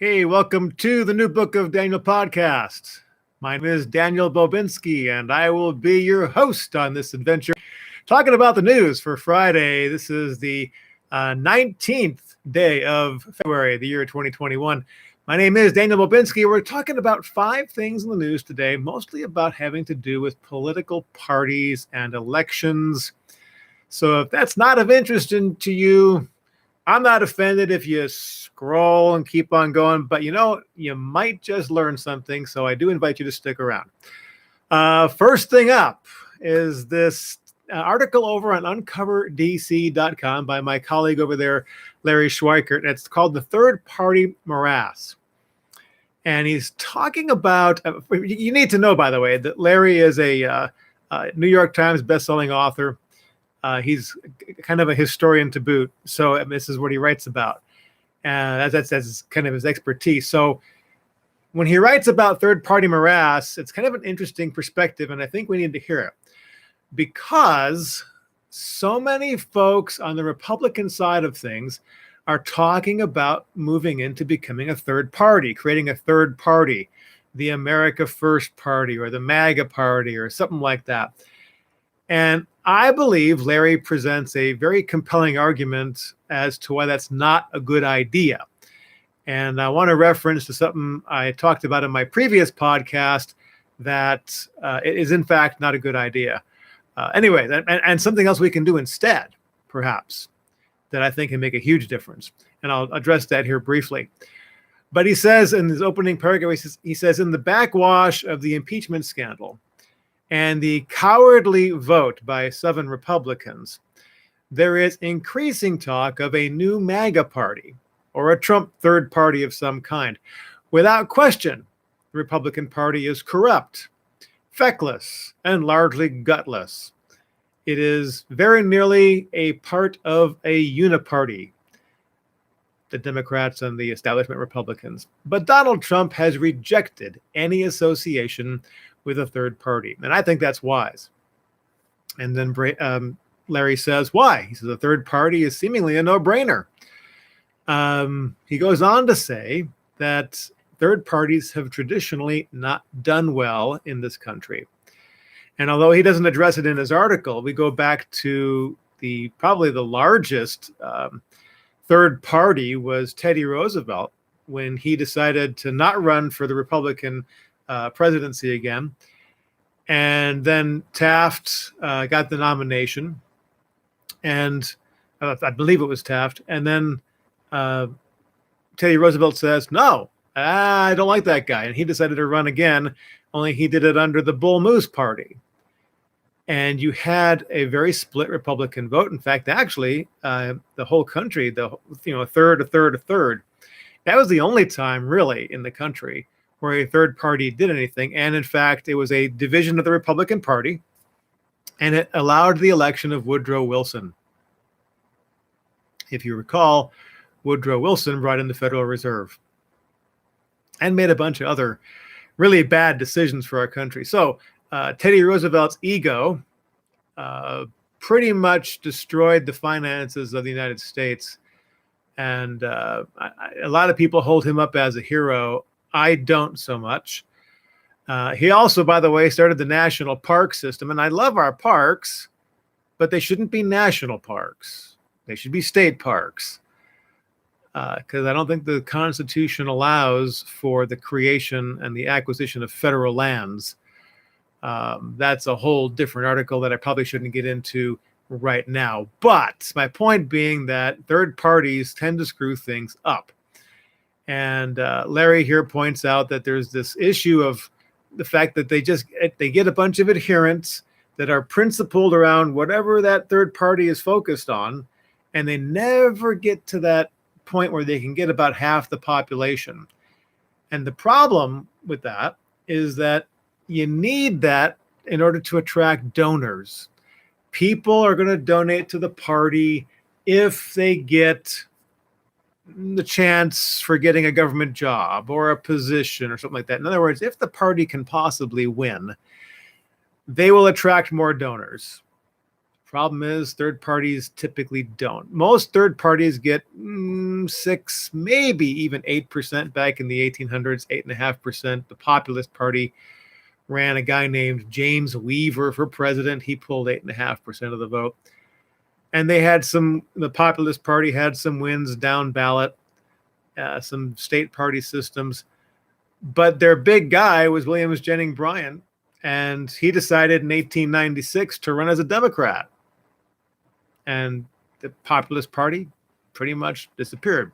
Hey, welcome to the New Book of Daniel podcast. My name is Daniel Bobinski, and I will be your host on this adventure, talking about the news for Friday. This is the 19th day of February, the year 2021. My name is Daniel Bobinski. We're talking about 5 things in the news today, mostly about having to do with political parties and elections. So if that's not of interest to you, I'm not offended if you scroll and keep on going, but you might just learn something. So I do invite you to stick around. First thing up is this article over on uncoverdc.com by my colleague over there, Larry Schweikert. It's called The Third Party Morass. And he's talking about, you need to know, by the way, that Larry is a New York Times bestselling author. He's kind of a historian to boot. So this is what he writes about. That's kind of his expertise. So when he writes about third party morass, it's kind of an interesting perspective. And I think we need to hear it because so many folks on the Republican side of things are talking about moving into becoming a third party, creating a third party, the America First Party or the MAGA Party or something like that. And I believe Larry presents a very compelling argument as to why that's not a good idea. And I want to reference to something I talked about in my previous podcast that it is in fact not a good idea. Anyway, and something else we can do instead, perhaps, that I think can make a huge difference. And I'll address that here briefly. But he says in his opening paragraph, he says, in the backwash of the impeachment scandal, and the cowardly vote by Southern Republicans, there is increasing talk of a new MAGA party or a Trump third party of some kind. Without question, the Republican Party is corrupt, feckless, and largely gutless. It is very nearly a part of a uniparty, the Democrats and the establishment Republicans. But Donald Trump has rejected any association with a third party. And I think that's wise. And then Larry says, why? He says the third party is seemingly a no-brainer. He goes on to say that third parties have traditionally not done well in this country. And although he doesn't address it in his article, we go back to probably the largest third party was Teddy Roosevelt when he decided to not run for the Republican presidency again. And then Taft got the nomination. And I believe it was Taft. And then Teddy Roosevelt says, no, I don't like that guy. And he decided to run again, only he did it under the Bull Moose Party. And you had a very split Republican vote. In fact, actually, the whole country, a third. That was the only time really in the country where a third party did anything. And in fact, it was a division of the Republican Party, and it allowed the election of Woodrow Wilson. If you recall, Woodrow Wilson brought in the Federal Reserve and made a bunch of other really bad decisions for our country. So Teddy Roosevelt's ego pretty much destroyed the finances of the United States. And a lot of people hold him up as a hero. I don't so much. He also, by the way, started the national park system. And I love our parks, but they shouldn't be national parks. They should be state parks. Because I don't think the Constitution allows for the creation and the acquisition of federal lands. That's a whole different article that I probably shouldn't get into right now. But my point being that third parties tend to screw things up. And Larry here points out that there's this issue of the fact that they get a bunch of adherents that are principled around whatever that third party is focused on, and they never get to that point where they can get about half the population. And the problem with that is that you need that in order to attract donors. People are going to donate to the party if they get the chance for getting a government job or a position or something like that. In other words, if the party can possibly win, they will attract more donors. Problem is, third parties typically don't. Most third parties get 6, maybe even 8% back in the 1800s, 8.5%. The Populist Party ran a guy named James Weaver for president. He pulled 8.5% of the vote. And the Populist Party had some wins down ballot, some state party systems. But their big guy was Williams Jennings Bryan, and he decided in 1896 to run as a Democrat. And the Populist Party pretty much disappeared.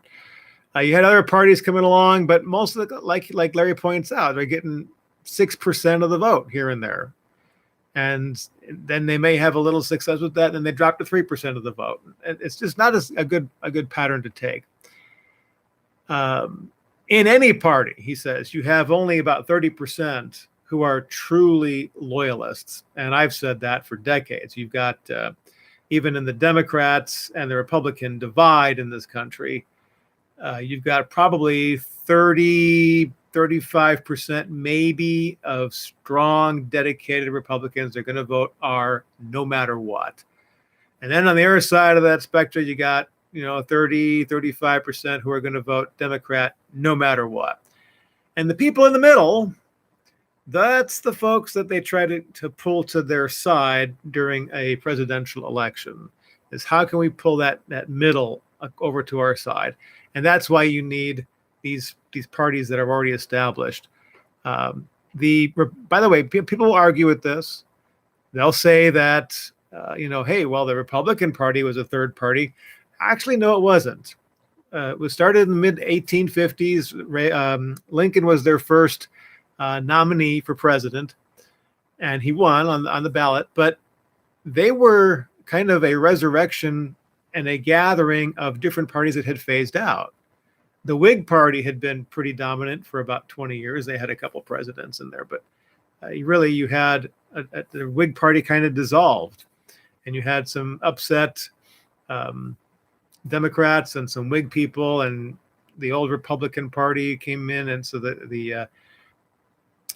You had other parties coming along, but most of the, like Larry points out, they're getting 6% of the vote here and there. And then they may have a little success with that, and then they drop to 3% of the vote. And it's just not a good pattern to take. In any party, he says, you have only about 30% who are truly loyalists. And I've said that for decades. You've got, even in the Democrats and the Republican divide in this country, you've got probably 35% maybe of strong, dedicated Republicans that are going to vote R no matter what. And then on the other side of that spectrum, you got 35% who are going to vote Democrat no matter what. And the people in the middle, that's the folks that they try to pull to their side during a presidential election, is how can we pull that middle over to our side? And that's why you need these parties that are already established. By the way, people will argue with this. They'll say that, hey, well, the Republican Party was a third party. Actually, no, it wasn't. It was started in the mid-1850s. Lincoln was their first nominee for president, and he won on the ballot. But they were kind of a resurrection and a gathering of different parties that had phased out. The Whig Party had been pretty dominant for about 20 years. They had a couple presidents in there, but you had the Whig Party kind of dissolved, and you had some upset Democrats and some Whig people, and the old Republican Party came in, and so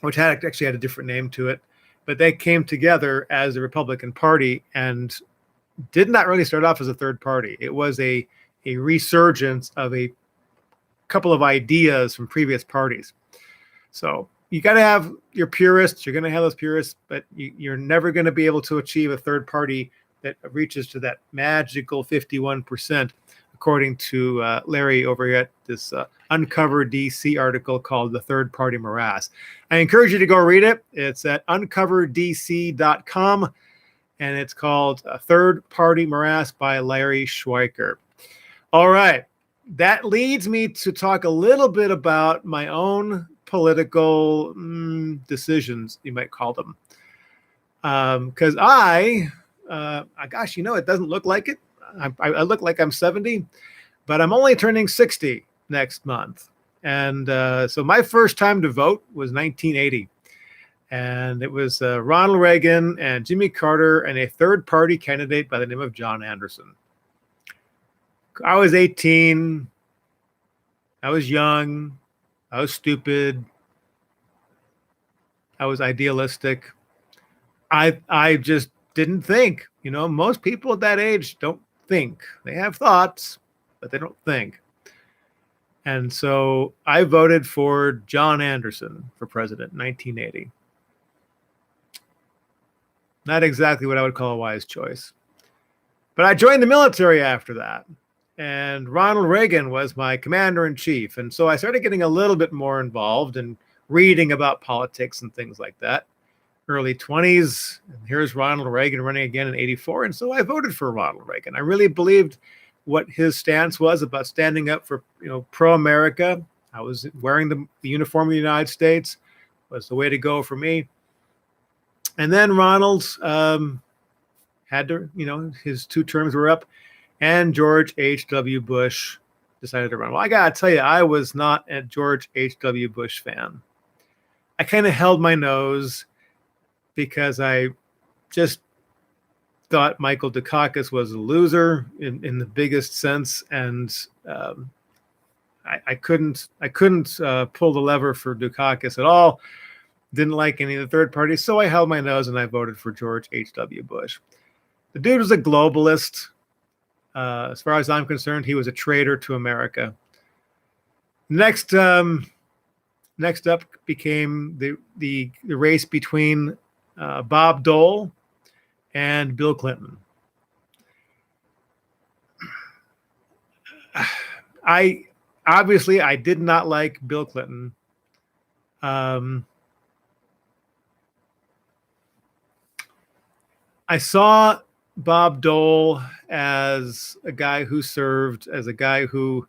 which actually had a different name to it, but they came together as the Republican Party and did not really start off as a third party. It was a resurgence of a couple of ideas from previous parties. So you got to have your purists. You're going to have those purists, but you're never going to be able to achieve a third party that reaches to that magical 51%, according to Larry over here at this Uncover DC article called The Third Party Morass. I encourage you to go read it. It's at uncoverdc.com, and it's called Third Party Morass by Larry Schweiker. All right. That leads me to talk a little bit about my own political decisions, you might call them. Because gosh, it doesn't look like it. I look like I'm 70, but I'm only turning 60 next month. And so my first time to vote was 1980. And it was Ronald Reagan and Jimmy Carter and a third party candidate by the name of John Anderson. I was 18. I was young. I was stupid. I was idealistic. I just didn't think. Most people at that age don't think. They have thoughts, but they don't think. And so I voted for John Anderson for president in 1980. Not exactly what I would call a wise choice. But I joined the military after that. And Ronald Reagan was my commander-in-chief. And so I started getting a little bit more involved and reading about politics and things like that. Early 20s, and here's Ronald Reagan running again in 84. And so I voted for Ronald Reagan. I really believed what his stance was about standing up for, pro-America. I was wearing the uniform of the United States was the way to go for me. And then Ronald had to, his 2 terms were up, and George H.W. Bush decided to run. Well, I got to tell you, I was not a George H.W. Bush fan. I kind of held my nose because I just thought Michael Dukakis was a loser in the biggest sense, and I couldn't pull the lever for Dukakis at all. Didn't like any of the third parties, so I held my nose and I voted for George H.W. Bush. The dude was a globalist. As far as I'm concerned, he was a traitor to America. Next up became the race between Bob Dole and Bill Clinton. I did not like Bill Clinton. I saw Bob Dole as a guy who served, as a guy who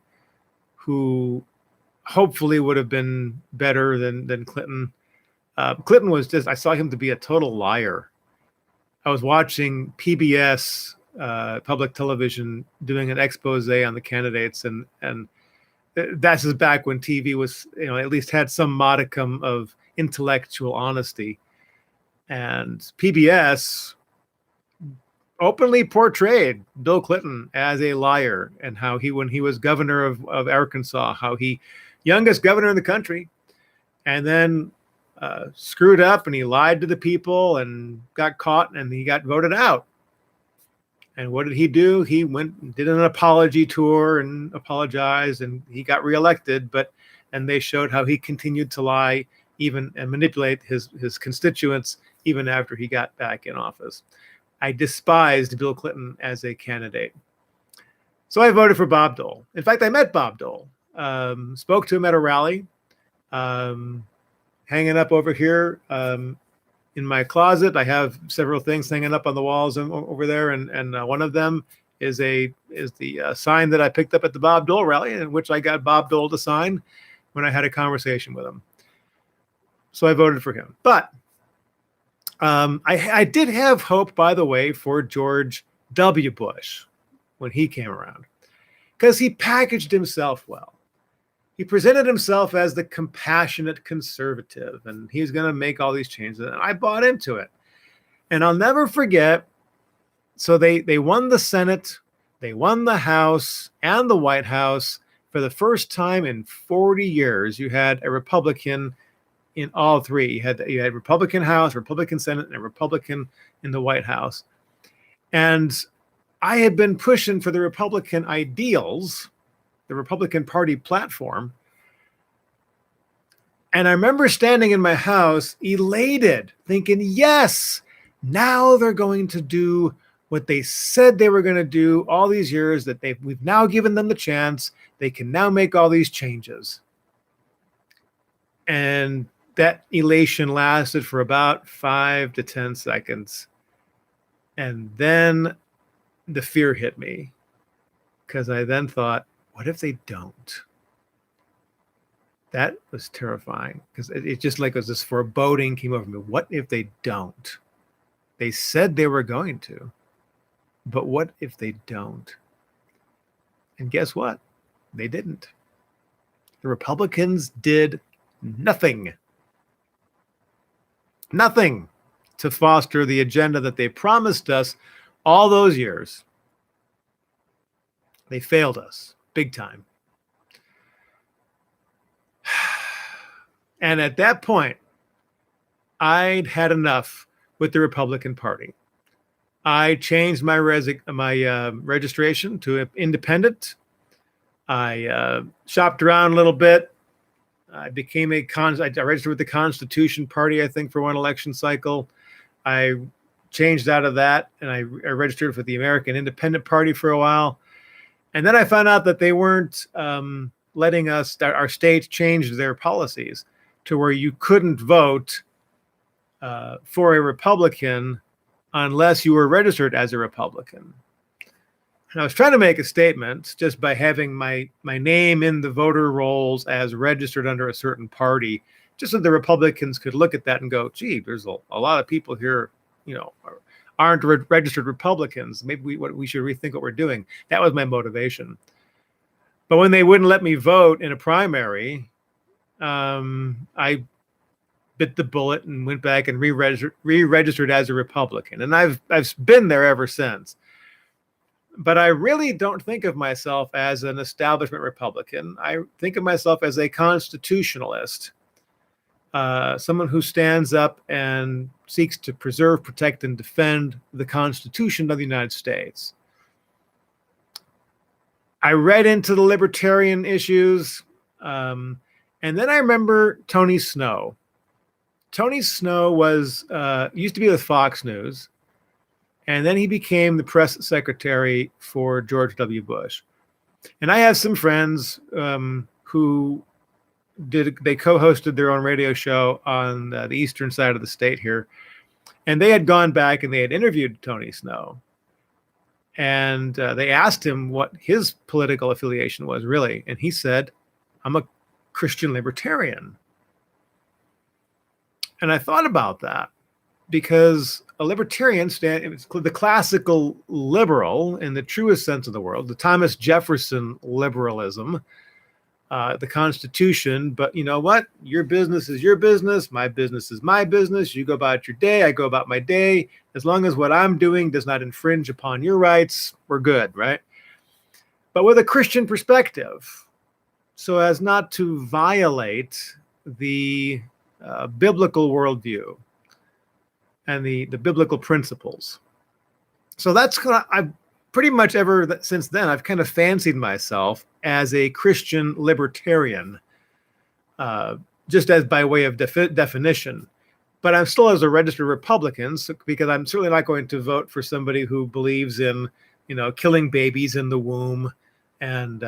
hopefully would have been better than Clinton. Clinton was just, I saw him to be a total liar. I was watching PBS, public television, doing an expose on the candidates, and that's just back when TV was, at least had some modicum of intellectual honesty. And PBS openly portrayed Bill Clinton as a liar, and how when he was governor of Arkansas, how he, youngest governor in the country, and then screwed up and he lied to the people and got caught and he got voted out. And what did he do? He went and did an apology tour and apologized, and he got reelected. And they showed how he continued to lie and manipulate his constituents even after he got back in office. I despised Bill Clinton as a candidate. So I voted for Bob Dole. In fact, I met Bob Dole, spoke to him at a rally, hanging up over here in my closet. I have several things hanging up on the walls over there, and one of them is the sign that I picked up at the Bob Dole rally, in which I got Bob Dole to sign when I had a conversation with him. So I voted for him. But I did have hope, by the way, for George W. Bush when he came around, because he packaged himself well. He presented himself as the compassionate conservative, and he's going to make all these changes. And I bought into it. And I'll never forget. So they won the Senate, they won the House and the White House. For the first time in 40 years, you had a Republican in all three. You had Republican House, Republican Senate, and a Republican in the White House. And I had been pushing for the Republican ideals, the Republican Party platform. And I remember standing in my house elated, thinking, yes, now they're going to do what they said they were going to do all these years, that we've now given them the chance. They can now make all these changes. And that elation lasted for about 5 to 10 seconds. And then the fear hit me, because I then thought, what if they don't? That was terrifying, because it just like was this foreboding came over me. What if they don't? They said they were going to, but what if they don't? And guess what? They didn't. The Republicans did nothing to foster the agenda that they promised us all those years. They failed us big time. And at that point, I'd had enough with the Republican Party. I changed my registration to independent. I shopped around a little bit. I became I registered with the Constitution Party, I think, for one election cycle. I changed out of that, and I registered for the American Independent Party for a while. And then I found out that they weren't letting us, our state change their policies to where you couldn't vote for a Republican unless you were registered as a Republican. And I was trying to make a statement just by having my name in the voter rolls as registered under a certain party, just so the Republicans could look at that and go, gee, there's a lot of people here, aren't registered Republicans. Maybe we should rethink what we're doing. That was my motivation. But when they wouldn't let me vote in a primary, I bit the bullet and went back and re-registered as a Republican. And I've been there ever since. But I really don't think of myself as an establishment Republican. I think of myself as a constitutionalist. someone who stands up and seeks to preserve, protect, and defend the Constitution of the United States. I read into the libertarian issues, and then I remember Tony Snow. Tony Snow was used to be with Fox News, and then he became the press secretary for George W. Bush. And I have some friends who they co-hosted their own radio show on the eastern side of the state here, and they had gone back and they had interviewed Tony Snow, and they asked him what his political affiliation was really, and he said, "I'm a Christian libertarian." And I thought about that, because a libertarian it's the classical liberal in the truest sense of the word, the Thomas Jefferson liberalism, the Constitution. But you know what? Your business is your business. My business is my business. You go about your day. I go about my day. As long as what I'm doing does not infringe upon your rights, we're good, right? But with a Christian perspective, so as not to violate the biblical worldview and the biblical principles. So that's I've pretty much ever since then, I've kind of fancied myself as a Christian libertarian, just as by way of definition. But I'm still as a registered Republican, because I'm certainly not going to vote for somebody who believes in, killing babies in the womb and,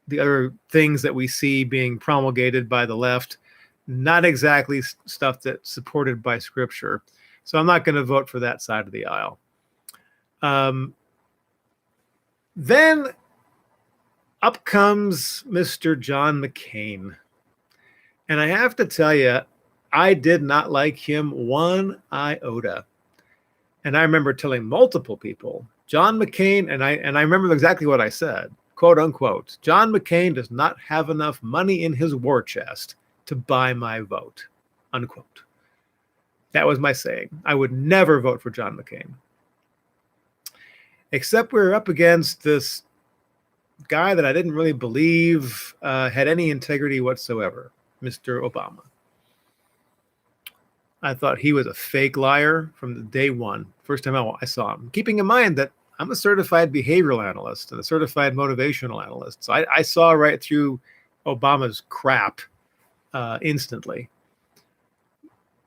the other things that we see being promulgated by the left. Not exactly stuff that's supported by Scripture. So I'm not going to vote for that side of the aisle. Then up comes Mr. John McCain. And I have to tell you, I did not like him one iota. And I remember telling multiple people, John McCain, and I remember exactly what I said, quote unquote, John McCain does not have enough money in his war chest to buy my vote, unquote. That was my saying. I would never vote for John McCain. Except we're up against this guy that I didn't really believe had any integrity whatsoever, Mr. Obama. I thought he was a fake liar from the day one, first time I saw him. Keeping in mind that I'm a certified behavioral analyst and a certified motivational analyst. So I saw right through Obama's crap instantly.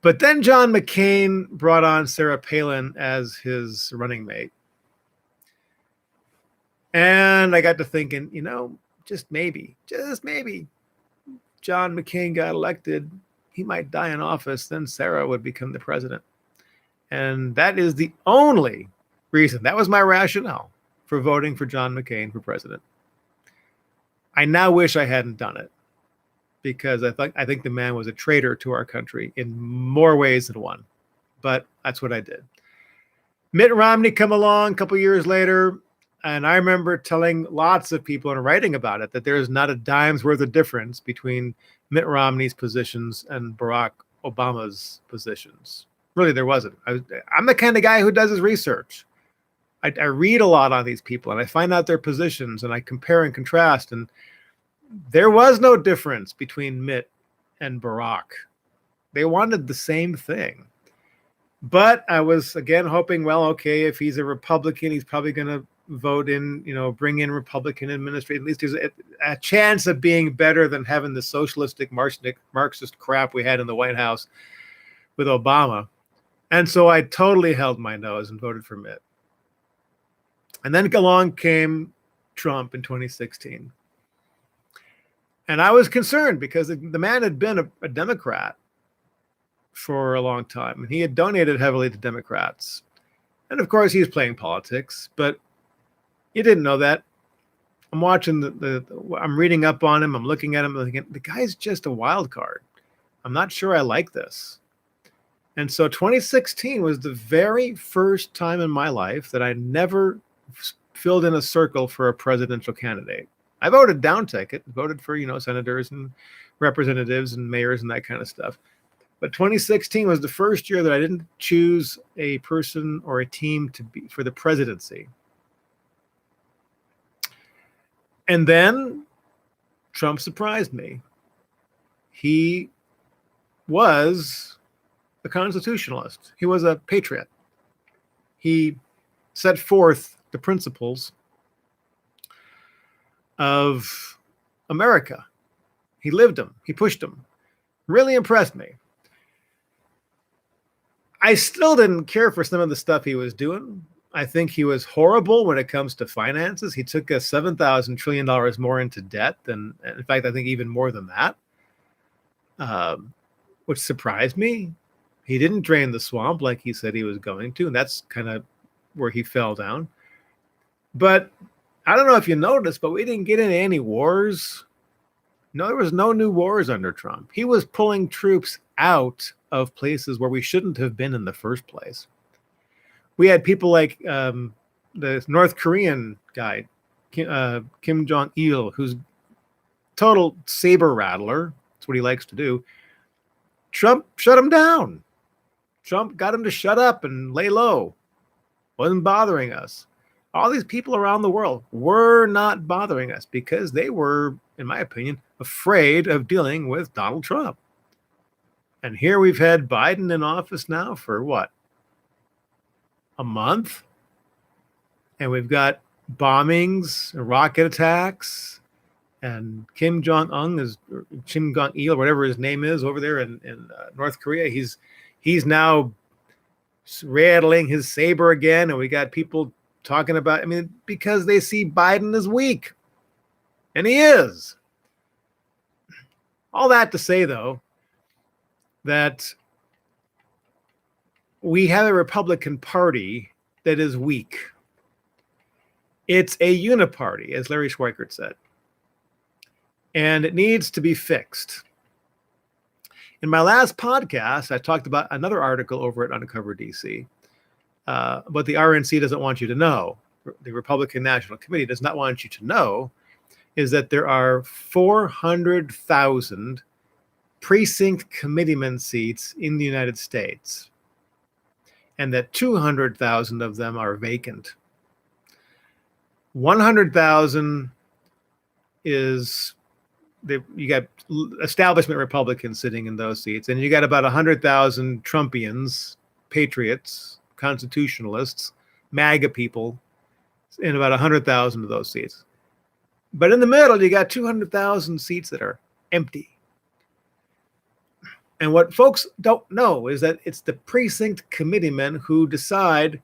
But then John McCain brought on Sarah Palin as his running mate. And I got to thinking, just maybe, John McCain got elected. He might die in office. Then Sarah would become the president. And that is the only reason. That was my rationale for voting for John McCain for president. I now wish I hadn't done it, because I think the man was a traitor to our country in more ways than one. But that's what I did. Mitt Romney come along a couple years later, and I remember telling lots of people and writing about it that there is not a dime's worth of difference between Mitt Romney's positions and Barack Obama's positions. Really, there wasn't. I'm the kind of guy who does his research. I read a lot on these people, and I find out their positions, and I compare and contrast, and there was no difference between Mitt and Barack. They wanted the same thing. But I was, again, hoping, well, okay, if he's a Republican, he's probably going to vote in, bring in Republican administration. At least there's a chance of being better than having the socialistic Marxist crap we had in the White House with Obama. And so I totally held my nose and voted for Mitt. And then along came Trump in 2016. And I was concerned because the man had been a Democrat for a long time. And he had donated heavily to Democrats. And of course, he was playing politics. But you didn't know that. I'm watching I'm reading up on him. I'm looking at him. I'm thinking, the guy's just a wild card. I'm not sure I like this. And so 2016 was the very first time in my life that I never filled in a circle for a presidential candidate. I voted down ticket, voted for, senators and representatives and mayors and that kind of stuff. But 2016 was the first year that I didn't choose a person or a team to be for the presidency. And then Trump surprised me. he was a constitutionalist. He was a patriot. He set forth the principles of America. He lived them. He pushed them. Really impressed me. I still didn't care for some of the stuff he was doing. I think he was horrible when it comes to finances. He took us $7,000 trillion more into debt than, in fact, I think even more than that, which surprised me. He didn't drain the swamp like he said he was going to, and that's kind of where he fell down. But I don't know if you noticed, but we didn't get into any wars. No, there was no new wars under Trump. He was pulling troops out of places where we shouldn't have been in the first place. We had people like the North Korean guy, Kim Jong-il, who's total saber rattler. That's what he likes to do. Trump shut him down. Trump got him to shut up and lay low. Wasn't bothering us. All these people around the world were not bothering us because they were, in my opinion, afraid of dealing with Donald Trump. And here we've had Biden in office now for what? A month? And we've got bombings, rocket attacks, and Kim Jong-il, whatever his name is, over there in North Korea. He's now rattling his saber again, and we got people talking about, because they see Biden as weak. And he is. All that to say, though, that we have a Republican Party that is weak. It's a uniparty, as Larry Schweikert said. And it needs to be fixed. In my last podcast, I talked about another article over at Uncover DC. But the RNC doesn't want you to know. The Republican National Committee does not want you to know is that there are 400,000 precinct committeeman seats in the United States, and that 200,000 of them are vacant. 100,000 is you got establishment Republicans sitting in those seats, and you got about 100,000 Trumpians, patriots, constitutionalists, MAGA people in about 100,000 of those seats. But in the middle, you got 200,000 seats that are empty. And what folks don't know is that it's the precinct committeemen who decide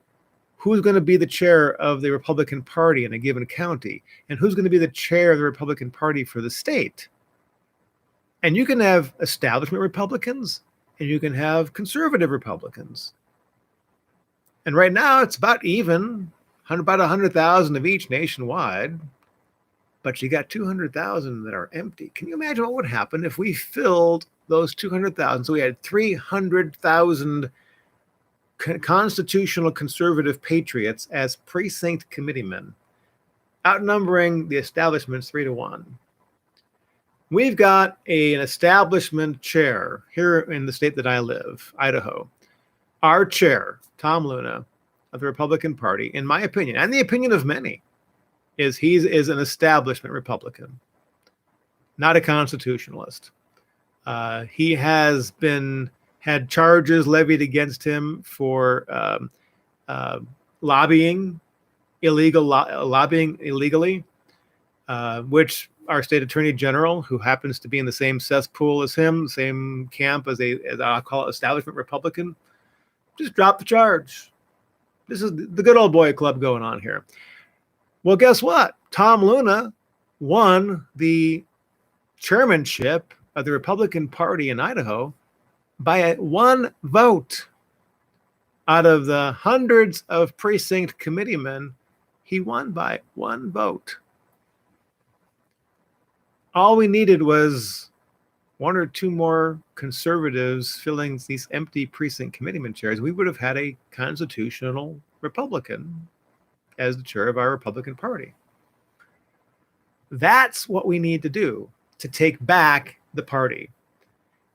who's going to be the chair of the Republican Party in a given county and who's going to be the chair of the Republican Party for the state. And you can have establishment Republicans and you can have conservative Republicans. And right now it's about even, about 100,000 of each nationwide, but you got 200,000 that are empty. Can you imagine what would happen if we filled those 200,000? So we had 300,000 constitutional conservative patriots as precinct committeemen, outnumbering the establishment's 3-1. We've got an establishment chair here in the state that I live, Idaho. Our chair, Tom Luna, of the Republican Party, in my opinion, and the opinion of many, is he is an establishment Republican, not a constitutionalist. He has had charges levied against him for lobbying illegally, which our state attorney general, who happens to be in the same cesspool as him, same camp as I'll call it establishment Republican, just dropped the charge. This is the good old boy club going on here. Well, guess what? Tom Luna won the chairmanship of the Republican Party in Idaho by one vote. Out of the hundreds of precinct committeemen, he won by one vote. All we needed was one or two more conservatives filling these empty precinct committeeman chairs. We would have had a constitutional Republican as the chair of our Republican Party. That's what we need to do to take back the party.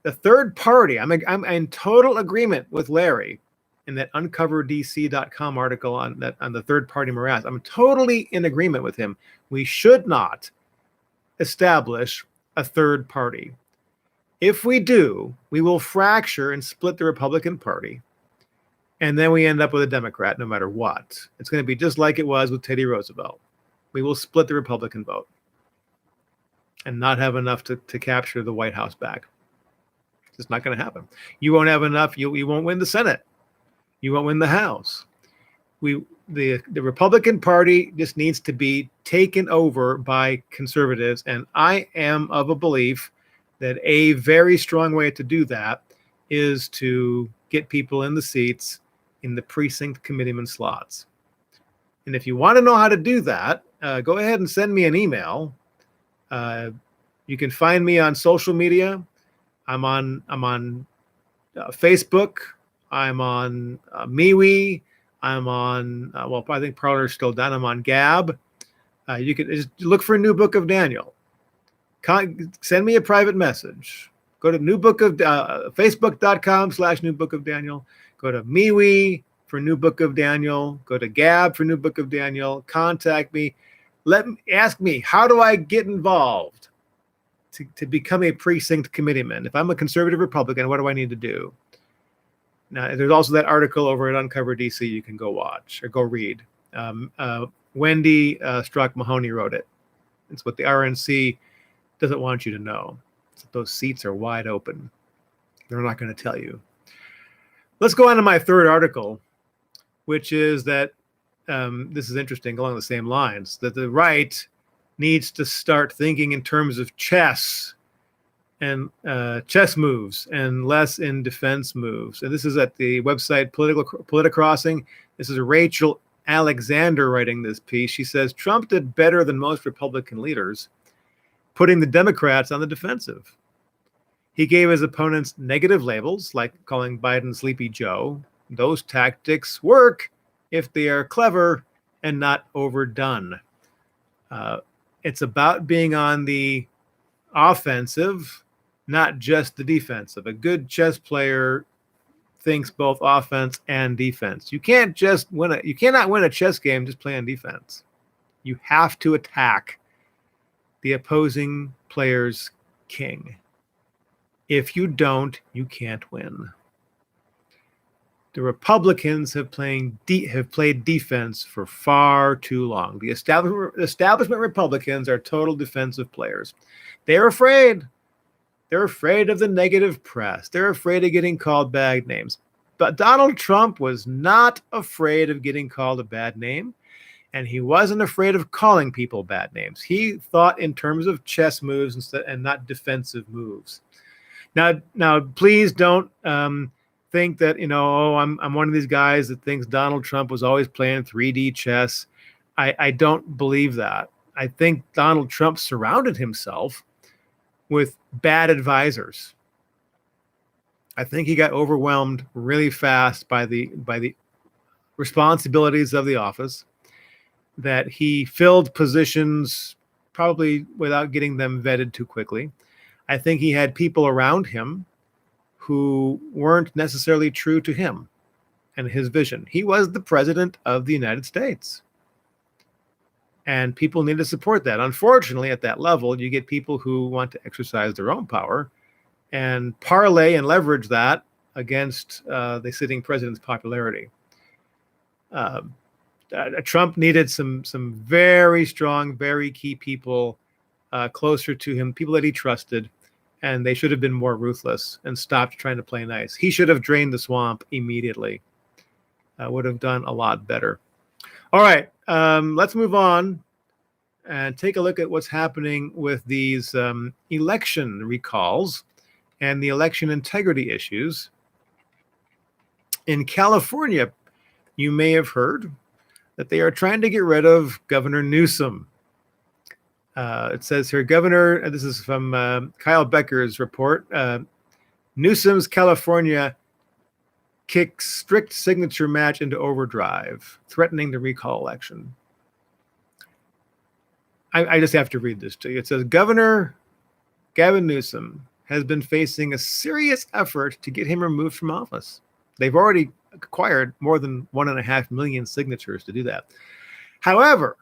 The third party, I'm in total agreement with Larry in that uncoverdc.com article on the Third Party Morass. I'm totally in agreement with him. We should not establish a third party. If we do, we will fracture and split the Republican Party. And then we end up with a Democrat no matter what. It's going to be just like it was with Teddy Roosevelt. We will split the Republican vote and not have enough to capture the White House back. It's not going to happen. You won't have enough. You won't win the Senate. You won't win the House. The Republican Party just needs to be taken over by conservatives. And I am of a belief that a very strong way to do that is to get people in the seats in the precinct committeeman slots. And if you want to know how to do that, go ahead and send me an email. You can find me on social media. I'm on Facebook. I'm on MeWe. I'm on, I think Parler's still done. I'm on Gab. You can just look for New Book of Daniel. Send me a private message. Go to Facebook.com/New Book of Daniel. Go to MeWe for New Book of Daniel. Go to Gab for New Book of Daniel. Contact me. Ask me, how do I get involved to become a precinct committeeman? If I'm a conservative Republican, what do I need to do? Now, there's also that article over at Uncover DC you can go watch or go read. Wendy Strzok Mahoney wrote it. It's what the RNC doesn't want you to know. It's that those seats are wide open. They're not going to tell you. Let's go on to my third article, which is that this is interesting along the same lines, that the right needs to start thinking in terms of chess and chess moves and less in defense moves. And this is at the website Politicrossing. This is Rachel Alexander writing this piece. She says, Trump did better than most Republican leaders, putting the Democrats on the defensive. He gave his opponents negative labels, like calling Biden Sleepy Joe. Those tactics work if they are clever and not overdone. It's about being on the offensive, not just the defensive. A good chess player thinks both offense and defense. You cannot win a chess game just playing defense. You have to attack the opposing player's king. If you don't, you can't win. The Republicans have played defense for far too long. The establishment Republicans are total defensive players. They're afraid. They're afraid of the negative press. They're afraid of getting called bad names. But Donald Trump was not afraid of getting called a bad name, and he wasn't afraid of calling people bad names. He thought in terms of chess moves and not defensive moves. Now, please don't think that, I'm one of these guys that thinks Donald Trump was always playing 3D chess. I don't believe that. I think Donald Trump surrounded himself with bad advisors. I think he got overwhelmed really fast by the responsibilities of the office, that he filled positions probably without getting them vetted too quickly. I think he had people around him who weren't necessarily true to him and his vision. He was the president of the United States, and people need to support that. Unfortunately, at that level, you get people who want to exercise their own power and parlay and leverage that against the sitting president's popularity. Trump needed some very strong, very key people closer to him, people that he trusted, and they should have been more ruthless and stopped trying to play nice. He should have drained the swamp immediately. Would have done a lot better. All right, let's move on and take a look at what's happening with these election recalls and the election integrity issues. In California, you may have heard that they are trying to get rid of Governor Newsom. It says here, Governor, this is from Kyle Becker's report, Newsom's California kicks strict signature match into overdrive, threatening the recall election. I just have to read this to you. It says, Governor Gavin Newsom has been facing a serious effort to get him removed from office. They've already acquired more than 1.5 million signatures to do that. However,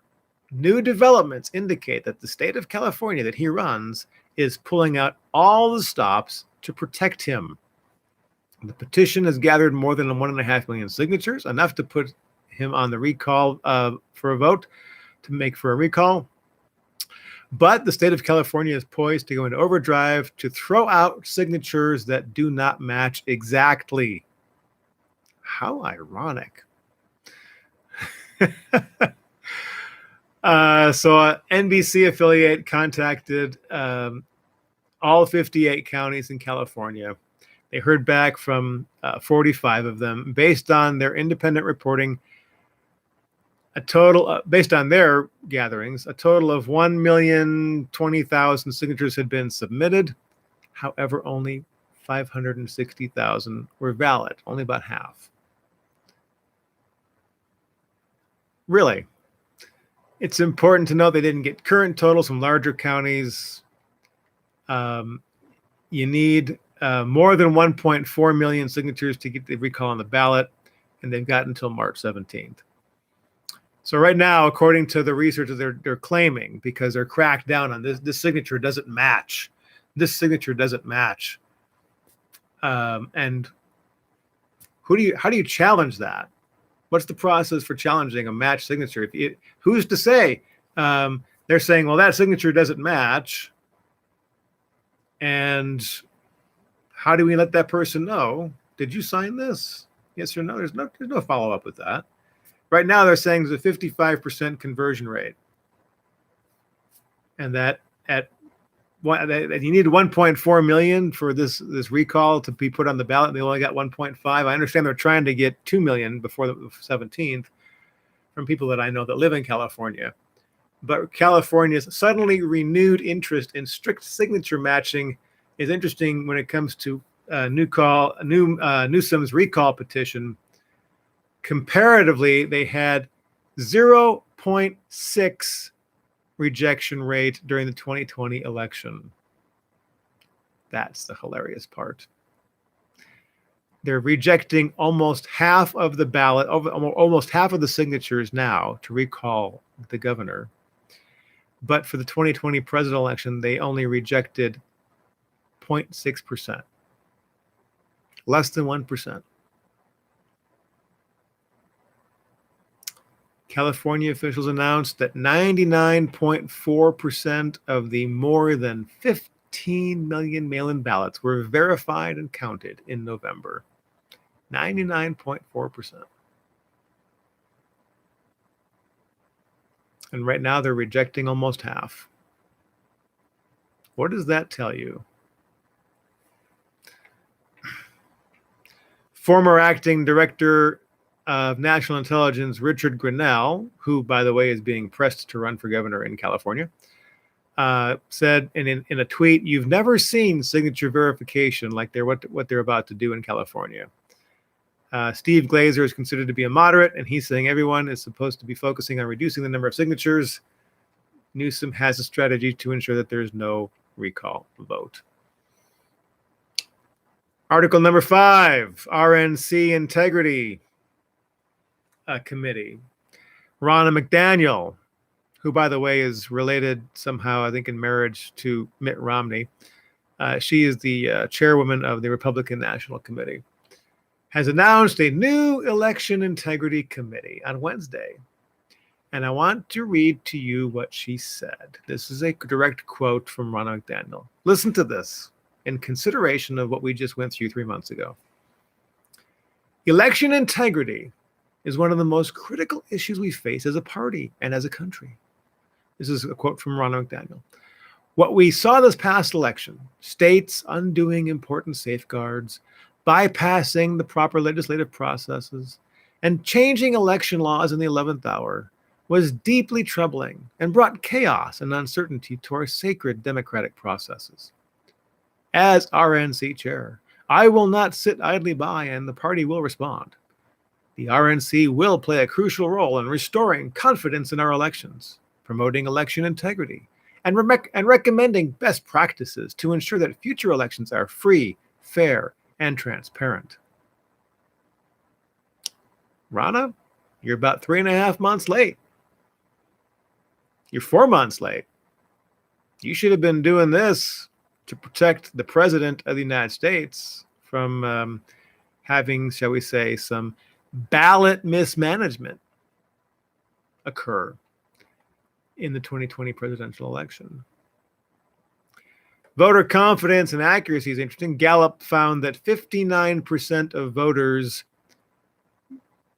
New developments indicate that the state of California that he runs is pulling out all the stops to protect him. The petition has gathered more than 1.5 million signatures, enough to put him on the recall for a vote to make for a recall. But the state of California is poised to go into overdrive to throw out signatures that do not match exactly. How ironic. So NBC affiliate contacted all 58 counties in California. They heard back from 45 of them. Based on their independent reporting, based on their gatherings, a total of 1,020,000 signatures had been submitted. However, only 560,000 were valid, only about half. Really, it's important to note they didn't get current totals from larger counties. You need more than 1.4 million signatures to get the recall on the ballot, and they've got until March 17th. So right now, according to the research that they're claiming, because they're cracked down on this signature doesn't match. This signature doesn't match. And how do you challenge that? What's the process for challenging a match signature? Who's to say? They're saying, well, that signature doesn't match. And how do we let that person know? Did you sign this? Yes or no? There's no follow-up with that. Right now, they're saying there's a 55% conversion rate. And that you need 1.4 million for this recall to be put on the ballot, and they only got 1.5. I understand they're trying to get 2 million before the 17th from people that I know that live in California. But California's suddenly renewed interest in strict signature matching is interesting when it comes to Newsom's recall petition. Comparatively, they had 0.6 rejection rate during the 2020 election. That's the hilarious part. They're rejecting almost half of the ballot, almost half of the signatures now to recall the governor. But for the 2020 presidential election, they only rejected 0.6%, less than 1%. California officials announced that 99.4% of the more than 15 million mail-in ballots were verified and counted in November. 99.4%. And right now they're rejecting almost half. What does that tell you? Former acting director of National Intelligence, Richard Grenell, who, by the way, is being pressed to run for governor in California, said in a tweet, "You've never seen signature verification like what they're about to do in California." Steve Glazer is considered to be a moderate, and he's saying everyone is supposed to be focusing on reducing the number of signatures. Newsom has a strategy to ensure that there's no recall vote. Article number 5, RNC Integrity Committee. Ronald McDaniel, who, by the way, is related somehow, I think, in marriage to Mitt Romney. She is the chairwoman of the Republican National Committee, has announced a new election integrity committee on Wednesday. And I want to read to you what she said. This is a direct quote from Ronald McDaniel. Listen to this in consideration of what we just went through 3 months ago. Election integrity is one of the most critical issues we face as a party and as a country. This is a quote from Ronald McDaniel. What we saw this past election, states undoing important safeguards, bypassing the proper legislative processes, and changing election laws in the 11th hour, was deeply troubling and brought chaos and uncertainty to our sacred democratic processes. As RNC chair, I will not sit idly by, and the party will respond. The RNC will play a crucial role in restoring confidence in our elections, promoting election integrity, and recommending best practices to ensure that future elections are free, fair, and transparent. Rana, you're about 3.5 months late. You're 4 months late. You should have been doing this to protect the president of the United States from having, shall we say, some ballot mismanagement occur in the 2020 presidential election. Voter confidence and accuracy is interesting. Gallup found that 59% of voters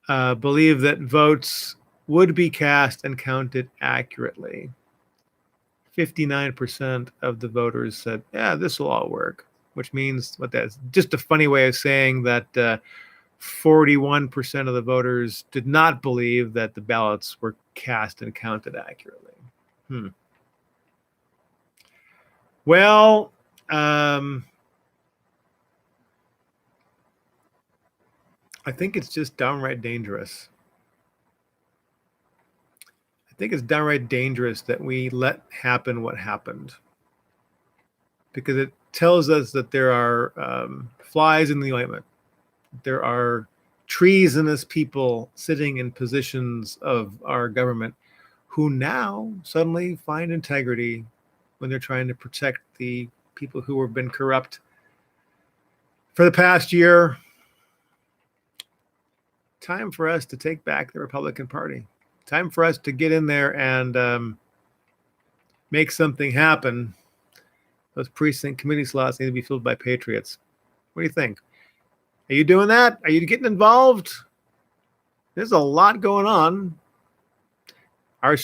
believe that votes would be cast and counted accurately. 59% of the voters said, yeah, this will all work, which means what that's just a funny way of saying that 41% of the voters did not believe that the ballots were cast and counted accurately. Well, I think it's just downright dangerous. I think it's downright dangerous that we let happen what happened, because it tells us that there are flies in the ointment. There are treasonous people sitting in positions of our government who now suddenly find integrity when they're trying to protect the people who have been corrupt for the past year. Time for us to take back the Republican Party. Time for us to get in there and make something happen. Those precinct committee slots need to be filled by patriots. What do you think? Are you doing that? Are you getting involved? There's a lot going on. I'm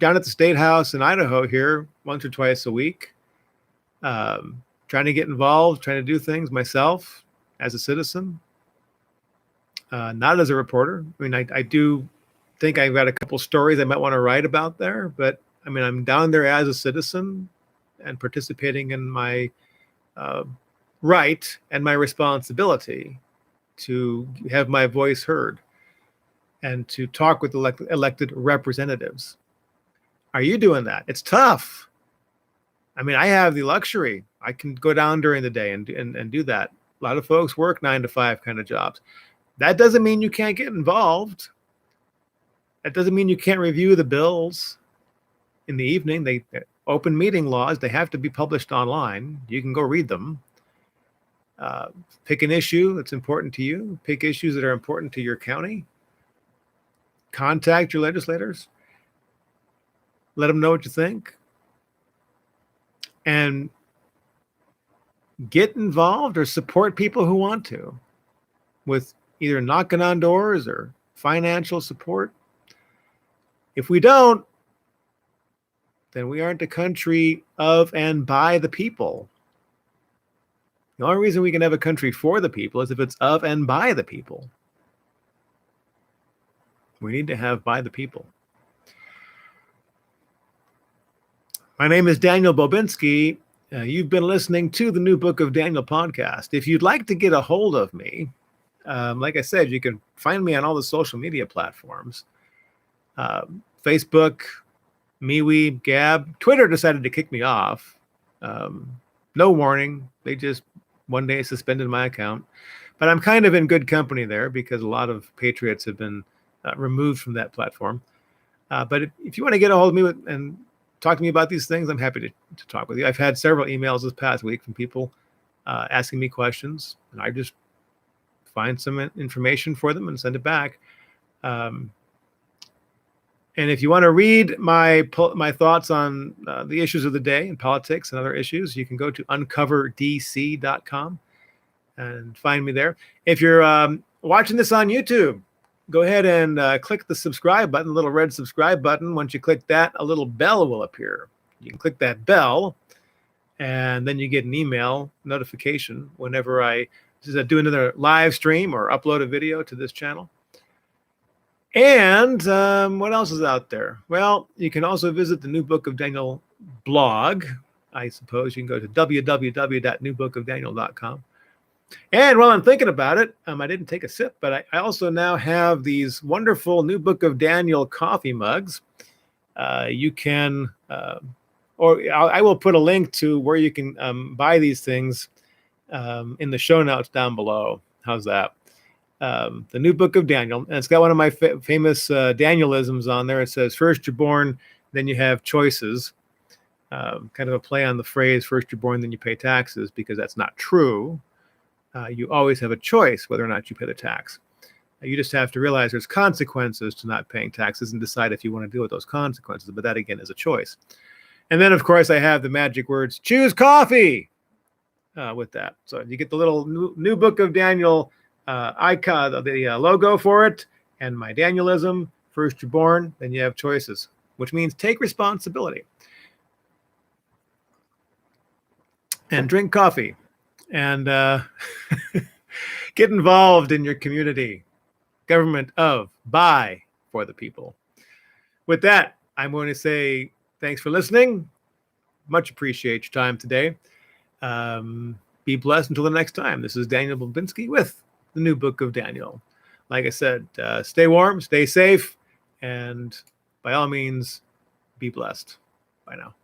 down at the State House in Idaho here once or twice a week, trying to get involved, trying to do things myself as a citizen, not as a reporter. I mean, I do think I've got a couple stories I might want to write about there, but I mean, I'm down there as a citizen and participating in my right and my responsibility to have my voice heard and to talk with elected representatives. Are you doing that? It's tough. I mean, I have the luxury. I can go down during the day and do that. A lot of folks work 9 to 5 kind of jobs. That doesn't mean you can't get involved. That doesn't mean you can't review the bills in the evening. They open meeting laws. They have to be published online. You can go read them. Pick an issue that's important to you. Pick issues that are important to your county. Contact your legislators. Let them know what you think. And get involved or support people who want to with either knocking on doors or financial support. If we don't, then we aren't a country of and by the people. The only reason we can have a country for the people is if it's of and by the people. We need to have by the people. My name is Daniel Bobinski. You've been listening to the New Book of Daniel podcast. If you'd like to get a hold of me, like I said, you can find me on all the social media platforms. Facebook, MeWe, Gab. Twitter decided to kick me off. No warning. They just one day suspended my account. But I'm kind of in good company there because a lot of patriots have been removed from that platform. But if you want to get a hold of me and talk to me about these things, I'm happy to talk with you. I've had several emails this past week from people asking me questions, and I just find some information for them and send it back. And if you want to read my thoughts on the issues of the day and politics and other issues, you can go to uncoverdc.com and find me there. If you're watching this on YouTube, go ahead and click the subscribe button, the little red subscribe button. Once you click that, a little bell will appear. You can click that bell, and then you get an email notification whenever I do another live stream or upload a video to this channel. And what else is out there? Well, you can also visit the New Book of Daniel blog. I suppose you can go to www.newbookofdaniel.com. And while I'm thinking about it, I didn't take a sip, but I also now have these wonderful New Book of Daniel coffee mugs. You can, or I will put a link to where you can buy these things in the show notes down below. How's that? The New Book of Daniel. And it's got one of my famous Danielisms on there. It says, first you're born, Then you have choices, kind of a play on the phrase, first you're born, then you pay taxes, because that's not true. You always have a choice whether or not you pay the tax. You just have to realize there's consequences to not paying taxes and decide if you want to deal with those consequences. But that, again, is a choice. And then, of course, I have the magic words, choose coffee, with that. So you get the little new Book of Daniel icon, the logo for it, and my Danielism. First you're born, then you have choices, which means take responsibility. And drink coffee. And get involved in your community. Government of, by, for the people. With that, I'm going to say thanks for listening. Much appreciate your time today. Be blessed until the next time. This is Daniel Babinski with the new Book of Daniel. Like I said, stay warm, stay safe, and by all means, be blessed. Bye now.